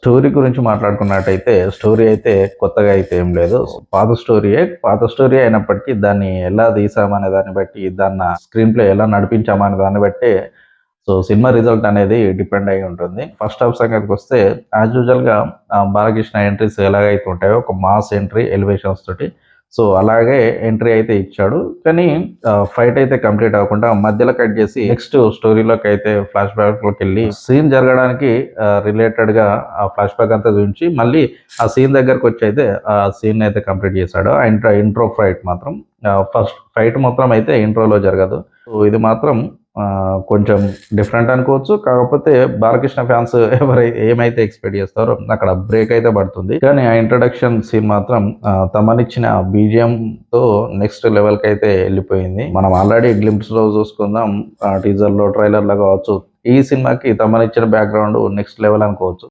Story గురించి మాట్లాడుకున్నట్టయితే story అయితే కొత్తగా అయితే ఏం లేదు. పాత స్టోరీ అయినప్పటికీ దాన్ని ఎలా తీసామనే దాన్ని బట్టి, దాన్ని స్క్రీన్ ప్లే ఎలా నడిపించామనే దాన్ని బట్టి సినిమా రిజల్ట్ అనేది డిపెండ్ అయి ఉంటుంది. ఫస్ట్ హాఫ్ సంగతికొస్తే యాజ్ యూజువల్‌గా బాలకృష్ణ ఎంట్రీస్ ఎలాగైతే ఉంటాయో ఒక మాస్ ఎంట్రీ ఎలివేషన్స్ తోటి అలాగే ఎంట్రీ అయితే ఇచ్చాడు. కానీ ఫైట్ అయితే కంప్లీట్ అవ్వకుండా మధ్యలో కట్ చేసి నెక్స్ట్ స్టోరీలోకైతే ఫ్లాష్ బ్యాక్‌లోకెళ్ళి సీన్ జరగడానికి రిలేటెడ్‌గా ఆ ఫ్లాష్ బ్యాక్ అంతా చూయించి మళ్ళీ ఆ సీన్ దగ్గరకొచ్చైతే ఆ సీన్ అయితే కంప్లీట్ చేశాడు. ఆ ఇంట్రో ఫైట్ మాత్రం ఫస్ట్ ఫైట్ మొత్తం అయితే ఇంట్రోలో జరగదు. ఇది మాత్రం కొంచెం డిఫరెంట్ అనుకోవచ్చు. కాకపోతే బాలకృష్ణ ఫ్యాన్స్ ఏమైతే ఎక్స్‌పెక్ట్ చేస్తారో అక్కడ బ్రేక్ అయితే పడుతుంది. కానీ ఆ ఇంట్రడక్షన్ సీన్ మాత్రం తమనిచ్చిన బీజీఎంతో నెక్స్ట్ లెవెల్‌కైతే ఎళ్ళిపోయింది. మనం ఆల్రెడీ గ్లింప్స్‌లో చూసుకుందాం. టీజర్‌లో, ట్రైలర్‌లో కావచ్చు. ఈ సినిమాకి తమనిచ్చిన బ్యాక్‌గ్రౌండ్ నెక్స్ట్ లెవెల్ అనుకోవచ్చు.